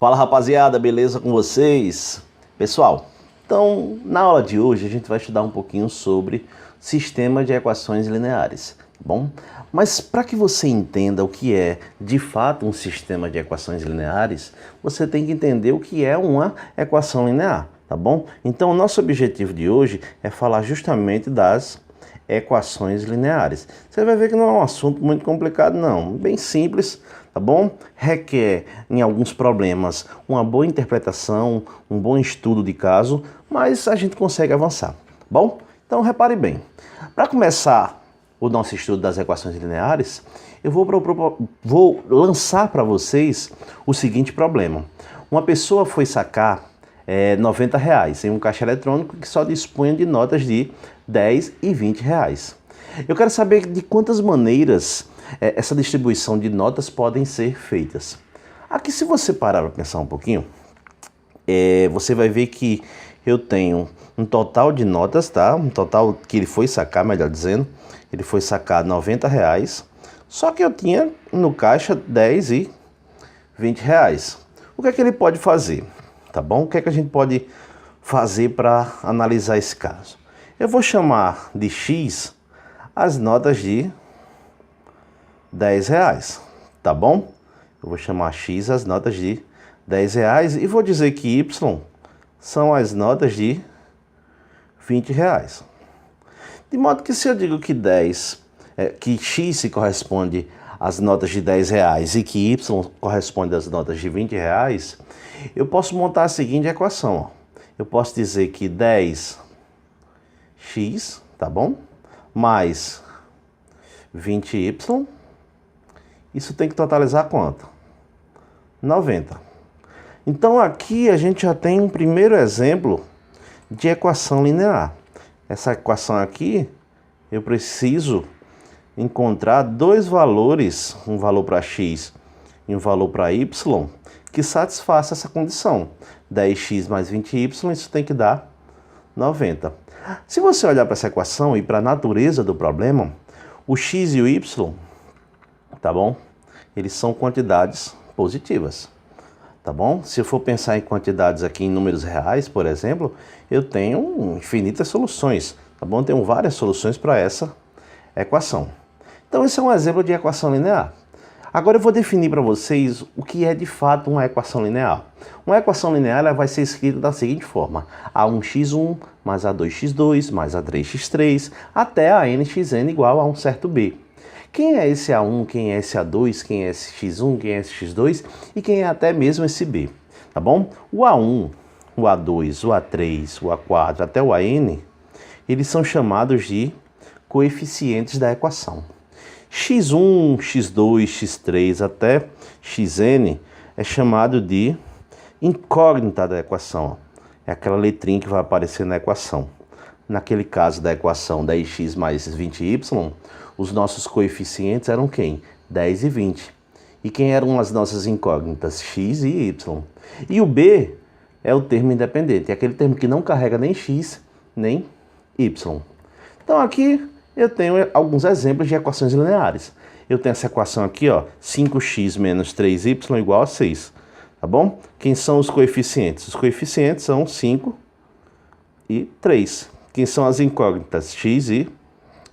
Fala rapaziada, beleza com vocês? Pessoal, então na aula de hoje a gente vai estudar um pouquinho sobre sistema de equações lineares, tá bom? Mas para que você entenda o que é de fato um sistema de equações lineares, você tem que entender o que é uma equação linear, tá bom? Então o nosso objetivo de hoje é falar justamente das equações lineares. Você vai ver que não é um assunto muito complicado não, bem simples, tá bom? Requer, em alguns problemas, uma boa interpretação, um bom estudo de caso, mas a gente consegue avançar, tá bom? Então repare bem, para começar o nosso estudo das equações lineares, eu vou lançar para vocês o seguinte problema. Uma pessoa foi sacar R$ 90 em um caixa eletrônico que só dispunha de notas de 10 e 20 reais. Eu quero saber de quantas maneiras essa distribuição de notas podem ser feitas. Aqui, se você parar para pensar um pouquinho, você vai ver que eu tenho um total de notas, tá? Um total que ele foi sacar, melhor dizendo, ele foi sacar R$ 90, só que eu tinha no caixa 10 e 20 reais. O que é que ele pode fazer? Tá bom? O que é que a gente pode fazer para analisar esse caso? Eu vou chamar de X as notas de R$ 10, tá bom? Eu vou chamar X as notas de R$ 10 e vou dizer que Y são as notas de R$ 20. De modo que se eu digo que que X se corresponde às notas de R$ 10 e que Y corresponde às notas de R$ 20, eu posso montar a seguinte equação. Ó. Eu posso dizer que 10x, tá bom? Mais 20y, isso tem que totalizar quanto? 90. Então aqui a gente já tem um primeiro exemplo de equação linear. Essa equação aqui, eu preciso encontrar dois valores, um valor para x e um valor para y, que satisfaça essa condição. 10x mais 20y, isso tem que dar 90. Se você olhar para essa equação e para a natureza do problema, o x e o y, tá bom? Eles são quantidades positivas, tá bom? Se eu for pensar em quantidades aqui em números reais, por exemplo, eu tenho infinitas soluções, tá bom? Eu tenho várias soluções para essa equação. Então esse é um exemplo de equação linear. Agora eu vou definir para vocês o que é de fato uma equação linear. Uma equação linear ela vai ser escrita da seguinte forma: A1x1 mais A2x2 mais A3x3 até a nxn igual a um certo b. Quem é esse A1, quem é esse A2, quem é esse x1, quem é esse x2 e quem é até mesmo esse b, tá bom? O A1, o A2, o A3, o A4 até o AN, eles são chamados de coeficientes da equação. x1, x2, x3 até xn é chamado de incógnita da equação. É aquela letrinha que vai aparecer na equação. Naquele caso da equação 10x mais 20y, os nossos coeficientes eram quem? 10 e 20. E quem eram as nossas incógnitas? X e y. E o b é o termo independente, é aquele termo que não carrega nem x nem y. Então aqui eu tenho alguns exemplos de equações lineares. Eu tenho essa equação aqui, ó, 5x menos 3y igual a 6, tá bom? Quem são os coeficientes? Os coeficientes são 5 e 3. Quem são as incógnitas? X e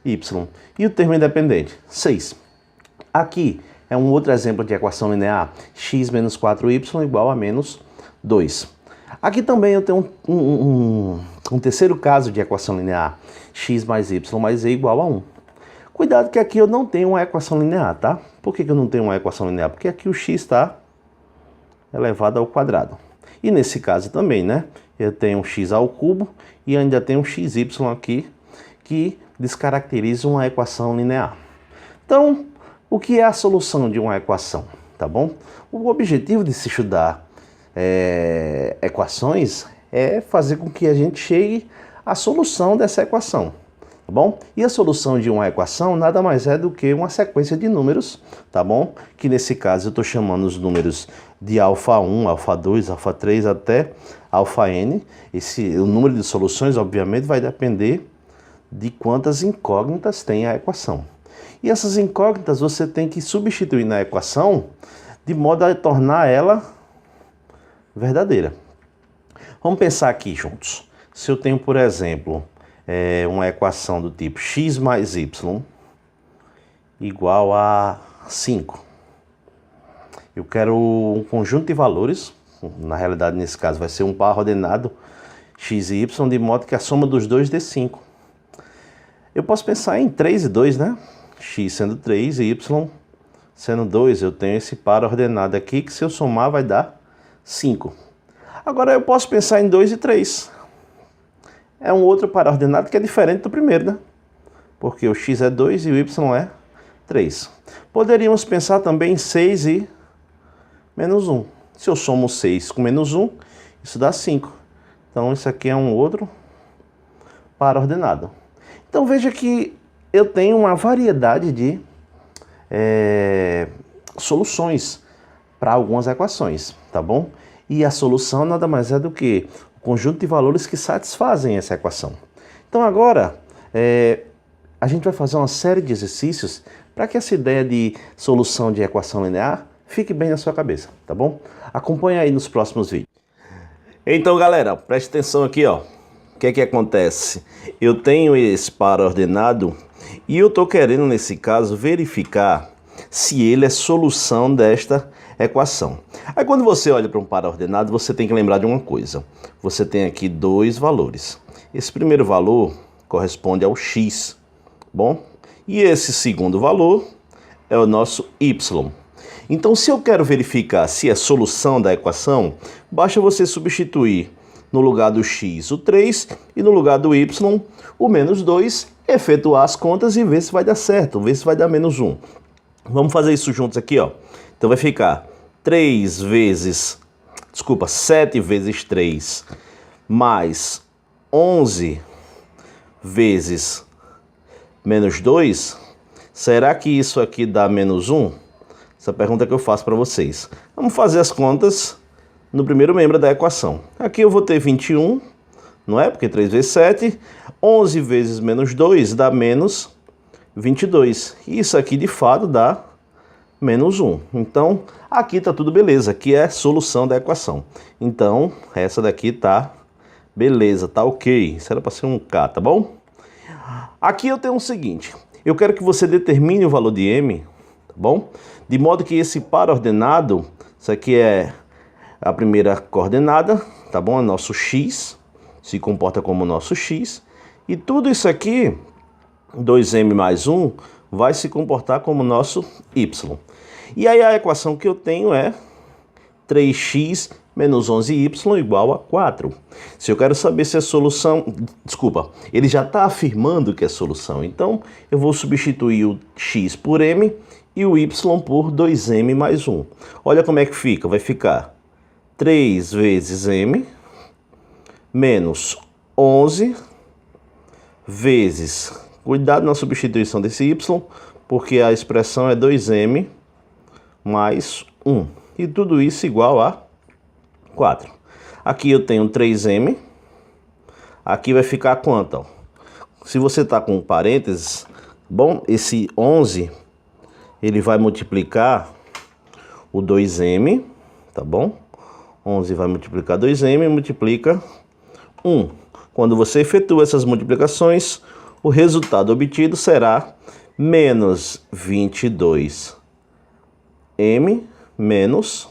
y. E o termo independente? 6. Aqui é um outro exemplo de equação linear. X menos 4y igual a menos 2. Aqui também eu tenho um terceiro caso de equação linear. X mais y mais z igual a 1. Cuidado que aqui eu não tenho uma equação linear, tá? Por que eu não tenho uma equação linear? Porque aqui o x está elevado ao quadrado. E nesse caso também, né? Eu tenho x ao cubo e ainda tenho um xy aqui que descaracteriza uma equação linear. Então, o que é a solução de uma equação? Tá bom? O objetivo de se estudar equações é fazer com que a gente chegue à solução dessa equação, tá bom? E a solução de uma equação nada mais é do que uma sequência de números, tá bom? Que nesse caso eu estou chamando os números de α1, α2, α3 até αn. O número de soluções, obviamente, vai depender de quantas incógnitas tem a equação. E essas incógnitas você tem que substituir na equação de modo a tornar ela verdadeira. Vamos pensar aqui juntos. Se eu tenho, por exemplo, uma equação do tipo x mais y igual a 5. Eu quero um conjunto de valores, na realidade nesse caso vai ser um par ordenado x e y, de modo que a soma dos dois dê 5. Eu posso pensar em 3 e 2, né? X sendo 3 e y sendo 2. Eu tenho esse par ordenado aqui que se eu somar vai dar 5. Agora eu posso pensar em 2 e 3. É um outro par ordenado que é diferente do primeiro, né? Porque o x é 2 e o y é 3. Poderíamos pensar também em 6 e menos 1. Se eu somo 6 com menos 1, isso dá 5. Então isso aqui é um outro par ordenado. Então veja que eu tenho uma variedade de soluções para algumas equações, tá bom? E a solução nada mais é do que o conjunto de valores que satisfazem essa equação. Então agora a gente vai fazer uma série de exercícios para que essa ideia de solução de equação linear fique bem na sua cabeça, tá bom? Acompanhe aí nos próximos vídeos. Então galera, preste atenção aqui, ó. O que é que acontece? Eu tenho esse par ordenado e eu estou querendo, nesse caso, verificar se ele é solução desta equação. Aí quando você olha para um par ordenado, você tem que lembrar de uma coisa. Você tem aqui dois valores. Esse primeiro valor corresponde ao x, bom? E esse segundo valor é o nosso y. Então, se eu quero verificar se é solução da equação, basta você substituir no lugar do x o 3 e no lugar do y o menos 2, efetuar as contas e ver se vai dar certo, ver se vai dar menos 1. Vamos fazer isso juntos aqui, ó. Então vai ficar 7 vezes 3 mais 11 vezes menos 2. Será que isso aqui dá menos 1? Essa pergunta que eu faço para vocês. Vamos fazer as contas no primeiro membro da equação. Aqui eu vou ter 21, não é? Porque 3 vezes 7. 11 vezes menos 2 dá menos 22. E isso aqui de fato dá menos 1. Então, aqui tá tudo beleza. Aqui é a solução da equação. Então, essa daqui tá beleza, tá ok. Isso era para ser um K, tá bom? Aqui eu tenho o seguinte. Eu quero que você determine o valor de m, tá bom? De modo que esse par ordenado, isso aqui é a primeira coordenada, tá bom? É nosso x, se comporta como nosso x. E tudo isso aqui, 2m mais 1, vai se comportar como nosso y. E aí a equação que eu tenho é 3x menos 11y igual a 4. Se eu quero saber se é solução... Desculpa, ele já está afirmando que é solução. Então, eu vou substituir o x por m e o y por 2m mais 1. Olha como é que fica. Vai ficar 3 vezes m menos 11 vezes... Cuidado na substituição desse y, porque a expressão é 2m mais 1. E tudo isso igual a 4. Aqui eu tenho 3m. Aqui vai ficar quanto? Ó? Se você está com parênteses, bom, esse 11, ele vai multiplicar o 2m, tá bom? 11 vai multiplicar 2m e multiplica 1. Quando você efetua essas multiplicações, o resultado obtido será menos 22m menos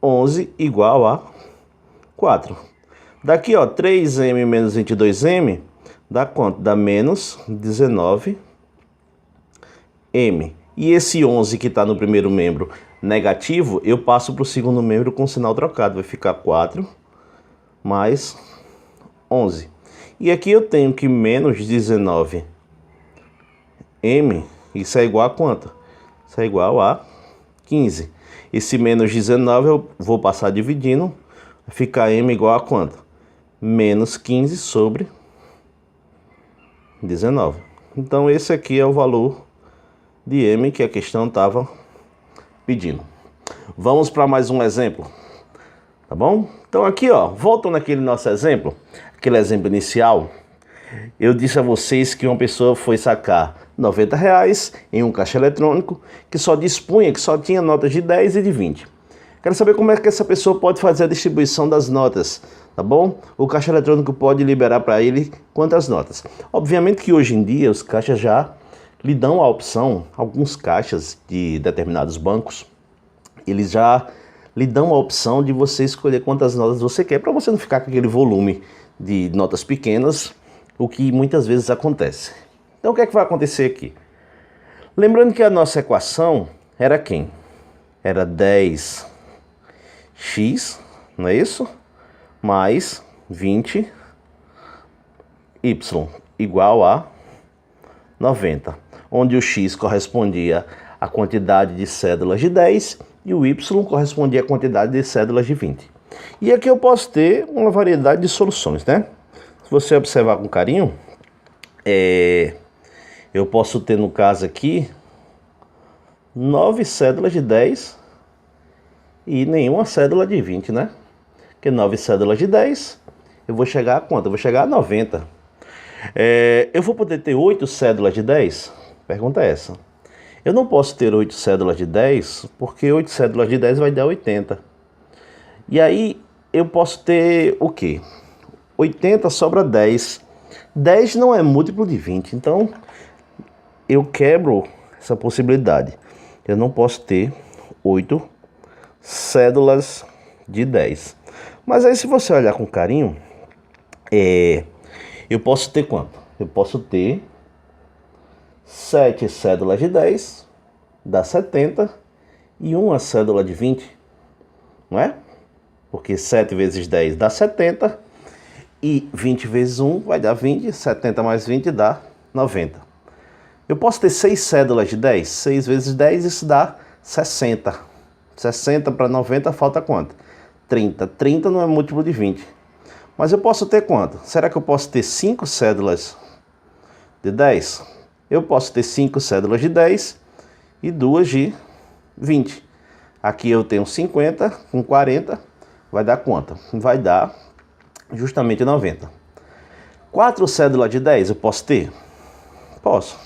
11 igual a 4. Daqui, ó, 3m menos 22m dá quanto? Dá menos 19m. E esse 11 que está no primeiro membro negativo, eu passo para o segundo membro com sinal trocado. Vai ficar 4 mais 11. E aqui eu tenho que menos 19m, isso é igual a quanto? Isso é igual a 15. Esse menos 19 eu vou passar dividindo, vai ficar m igual a quanto? Menos 15 sobre 19. Então esse aqui é o valor de m que a questão estava pedindo. Vamos para mais um exemplo, tá bom? Então aqui, ó, voltam naquele nosso exemplo, aquele exemplo inicial. Eu disse a vocês que uma pessoa foi sacar R$90 em um caixa eletrônico que só dispunha, que só tinha notas de 10 e de 20. Quero saber como é que essa pessoa pode fazer a distribuição das notas, tá bom? O caixa eletrônico pode liberar para ele quantas notas. Obviamente que hoje em dia os caixas já lhe dão a opção, alguns caixas de determinados bancos, eles já lhe dão a opção de você escolher quantas notas você quer, para você não ficar com aquele volume de notas pequenas, o que muitas vezes acontece. Então o que é que vai acontecer aqui? Lembrando que a nossa equação era quem? Era 10x, não é isso? Mais 20y igual a 90, onde o x correspondia à quantidade de cédulas de 10 e o y correspondia à quantidade de cédulas de 20. E aqui eu posso ter uma variedade de soluções, né? Se você observar com carinho, eu posso ter no caso aqui 9 cédulas de 10 e nenhuma cédula de 20, né? Porque 9 cédulas de 10, eu vou chegar a quanto? Eu vou chegar a 90. Eu vou poder ter 8 cédulas de 10? Pergunta é essa. Eu não posso ter 8 cédulas de 10, porque 8 cédulas de 10 vai dar 80. E aí eu posso ter o quê? 80 sobra 10. 10 não é múltiplo de 20, então eu quebro essa possibilidade. Eu não posso ter 8 cédulas de 10. Mas aí se você olhar com carinho, eu posso ter quanto? Eu posso ter 7 cédulas de 10, dá 70, e uma cédula de 20, não é? Porque 7 vezes 10 dá 70, e 20 vezes 1 vai dar 20, 70 mais 20 dá 90. Eu posso ter 6 cédulas de 10, 6 vezes 10, isso dá 60. 60 para 90 falta quanto? 30. 30 não é múltiplo de 20. Mas eu posso ter quanto? Será que eu posso ter 5 cédulas de 10? Eu posso ter 5 cédulas de 10 e 2 de 20. Aqui eu tenho 50 com 40, vai dar quanto? Vai dar justamente 90. 4 cédulas de 10 eu posso ter? Posso.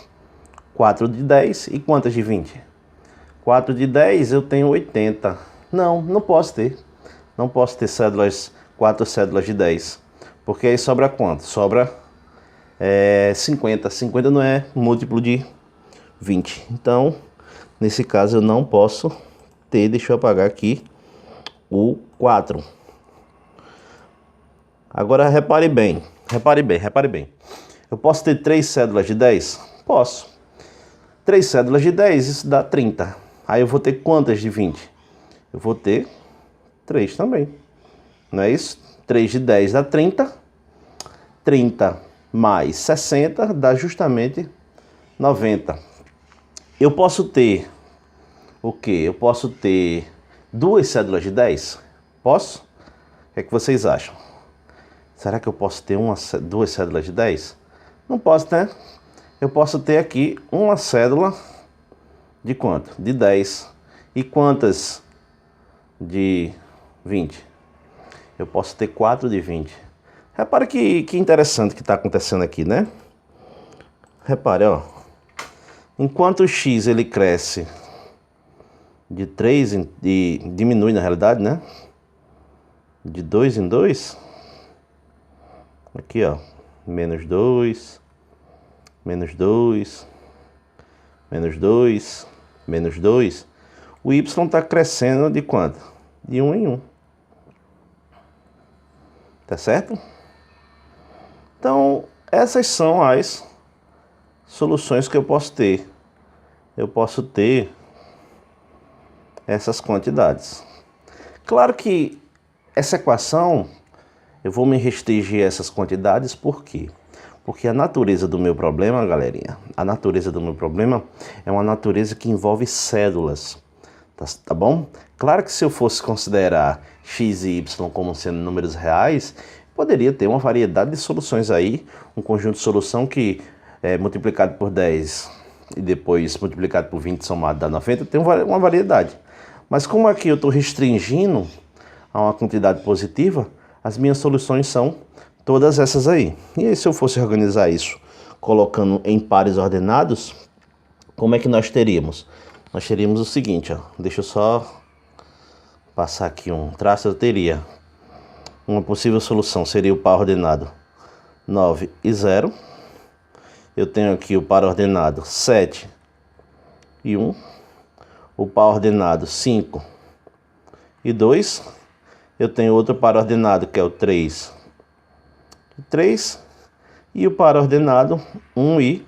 4 de 10 e quantas de 20? 4 de 10 eu tenho 80. Não posso ter. Não posso ter 4 cédulas de 10. Porque aí sobra quanto? Sobra 50. 50 não é múltiplo de 20. Então, nesse caso eu não posso ter. Deixa eu apagar aqui o 4. Agora repare bem. Eu posso ter 3 cédulas de 10? Posso. 3 cédulas de 10, isso dá 30. Aí eu vou ter quantas de 20? Eu vou ter 3 também. Não é isso? 3 de 10 dá 30. 30 mais 60 dá justamente 90. Eu posso ter o quê? Eu posso ter 2 cédulas de 10? Posso? O que é que vocês acham? Será que eu posso ter 2 cédulas de 10? Não posso, né? Eu posso ter aqui uma cédula de quanto? De 10. E quantas de 20? Eu posso ter 4 de 20. Repare que interessante que está acontecendo aqui, né? Repare, ó. Enquanto o x ele cresce de 3, diminui na realidade, né? De 2 em 2. Aqui, ó. Menos 2. Menos 2, menos 2, menos 2. O y está crescendo de quanto? De 1 em 1. Tá certo? Então, essas são as soluções que eu posso ter. Eu posso ter essas quantidades. Claro que essa equação, eu vou me restringir a essas quantidades, por quê? Porque a natureza do meu problema, galerinha, a natureza do meu problema é uma natureza que envolve cédulas, tá bom? Claro que se eu fosse considerar x e y como sendo números reais, poderia ter uma variedade de soluções aí, um conjunto de solução que é multiplicado por 10 e depois multiplicado por 20 somado dá 90, tem uma variedade. Mas como aqui eu estou restringindo a uma quantidade positiva, as minhas soluções são todas essas aí. E aí, se eu fosse organizar isso colocando em pares ordenados, como é que nós teríamos? Nós teríamos o seguinte, ó. Deixa eu só passar aqui um traço, eu teria uma possível solução, seria o par ordenado 9 e 0. Eu tenho aqui o par ordenado 7 e 1. O par ordenado 5 e 2. Eu tenho outro par ordenado que é o 3 e 3. E o par ordenado 1 e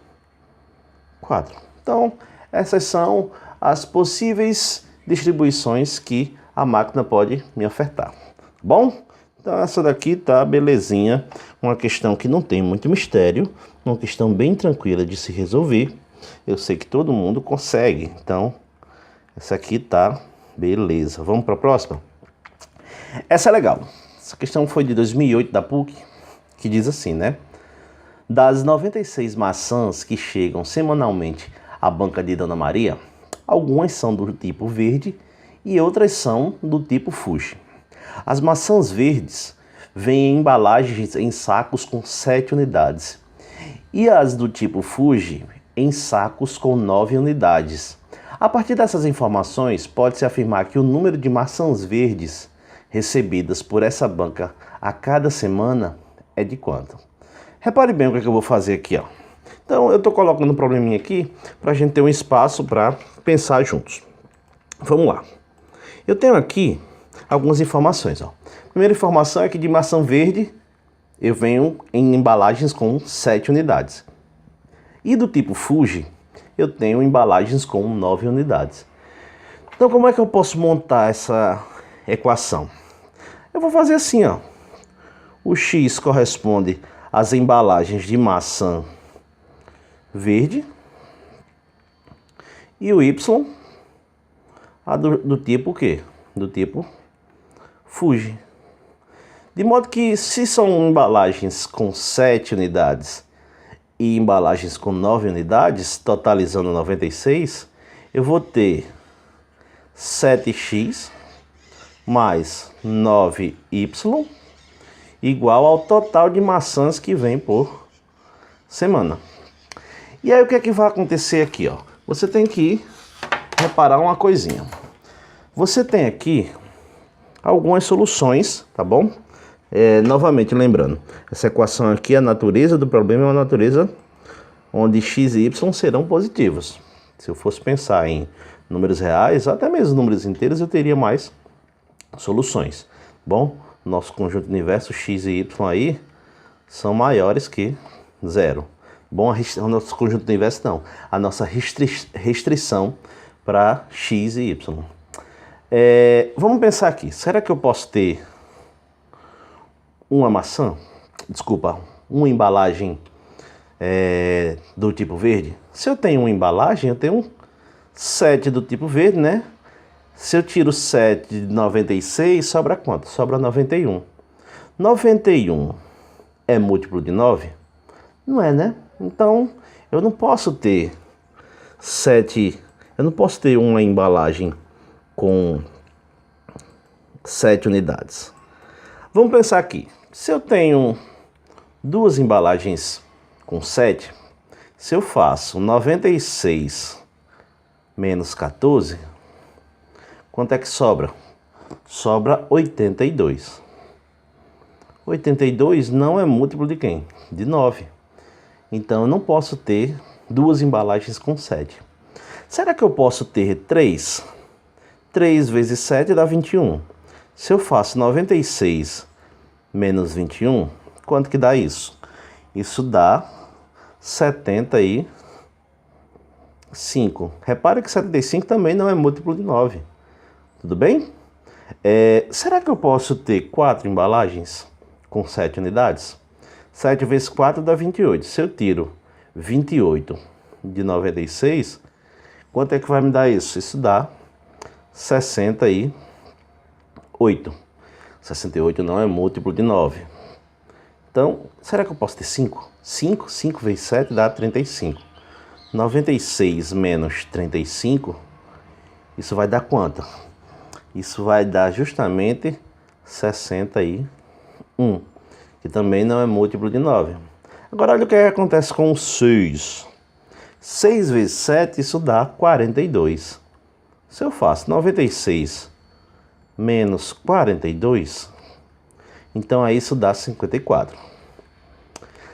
4. Então, essas são as possíveis distribuições que a máquina pode me ofertar. Bom? Então essa daqui tá belezinha. Uma questão que não tem muito mistério. Uma questão bem tranquila de se resolver. Eu sei que todo mundo consegue. Então, essa aqui tá beleza. Vamos para a próxima? Essa é legal. Essa questão foi de 2008 da PUC, que diz assim, né? Das 96 maçãs que chegam semanalmente à banca de Dona Maria, algumas são do tipo verde e outras são do tipo Fuji. As maçãs verdes vêm em embalagens em sacos com 7 unidades e as do tipo Fuji em sacos com 9 unidades. A partir dessas informações, pode-se afirmar que o número de maçãs verdes recebidas por essa banca a cada semana é de quanto? Repare bem o que eu vou fazer aqui, ó. Então, eu estou colocando um probleminha aqui para a gente ter um espaço para pensar juntos. Vamos lá. Eu tenho aqui algumas informações, ó. A primeira informação é que de maçã verde eu venho em embalagens com 7 unidades. E do tipo Fuji, eu tenho embalagens com 9 unidades. Então, como é que eu posso montar essa equação? Eu vou fazer assim, ó. O X corresponde às embalagens de maçã verde e o Y a do tipo o quê? Do tipo Fuji. De modo que se são embalagens com 7 unidades e embalagens com 9 unidades, totalizando 96, eu vou ter 7x mais 9y igual ao total de maçãs que vem por semana. E aí o que é que vai acontecer aqui, ó? Você tem que reparar uma coisinha. Você tem aqui algumas soluções, tá bom? Novamente lembrando, essa equação aqui, a natureza do problema é uma natureza onde x e y serão positivos. Se eu fosse pensar em números reais, até mesmo números inteiros, eu teria mais soluções. Bom, nosso conjunto universo x e y aí são maiores que zero. Bom, o nosso conjunto universo não. A nossa restrição para x e y. Vamos pensar aqui. Será que eu posso ter uma maçã? Desculpa, uma embalagem do tipo verde? Se eu tenho uma embalagem, eu tenho 7 do tipo verde, né? Se eu tiro 7 de 96, sobra quanto? Sobra 91. 91 é múltiplo de 9? Não é, né? Então, eu não posso ter 7... Eu não posso ter uma embalagem com 7 unidades. Vamos pensar aqui. Se eu tenho duas embalagens com 7, se eu faço 96 menos 14... quanto é que sobra? Sobra 82. 82 não é múltiplo de quem? De 9. Então eu não posso ter duas embalagens com 7. Será que eu posso ter 3? 3 vezes 7 dá 21. Se eu faço 96 menos 21, quanto que dá isso? Isso dá 75. Repare que 75 também não é múltiplo de 9. Tudo bem? Será que eu posso ter 4 embalagens com 7 unidades? 7 vezes 4 dá 28. Se eu tiro 28 de 96, quanto é que vai me dar isso? Isso dá 68. 68 não é múltiplo de 9. Então, será que eu posso ter 5? 5 vezes 7 dá 35. 96 menos 35, isso vai dar quanto? Isso vai dar justamente 61, que também não é múltiplo de 9. Agora olha o que acontece com o 6. 6 vezes 7, isso dá 42. Se eu faço 96 menos 42, então aí isso dá 54.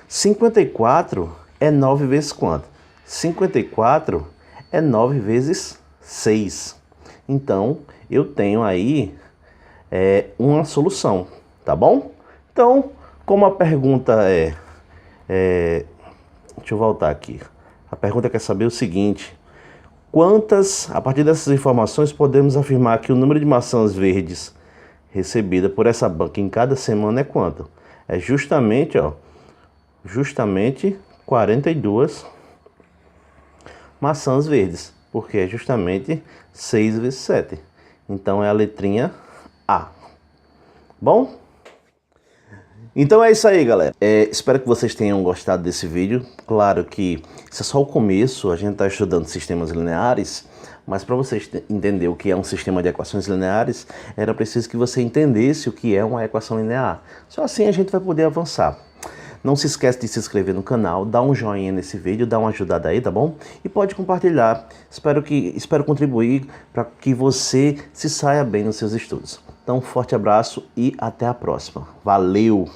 54 é 9 vezes quanto? 54 é 9 vezes 6. Então, eu tenho aí uma solução, tá bom? Então, como a pergunta deixa eu voltar aqui. A pergunta quer saber o seguinte: a partir dessas informações, podemos afirmar que o número de maçãs verdes recebida por essa banca em cada semana é quanto? É justamente 42 maçãs verdes, porque é justamente 6 vezes 7. Então é a letrinha A. Bom? Então é isso aí, galera. Espero que vocês tenham gostado desse vídeo. Claro que isso é só o começo, a gente está estudando sistemas lineares, mas para vocês entender o que é um sistema de equações lineares, era preciso que você entendesse o que é uma equação linear. Só assim a gente vai poder avançar. Não se esquece de se inscrever no canal, dá um joinha nesse vídeo, dá uma ajudada aí, tá bom? E pode compartilhar. Espero contribuir para que você se saia bem nos seus estudos. Então, um forte abraço e até a próxima. Valeu!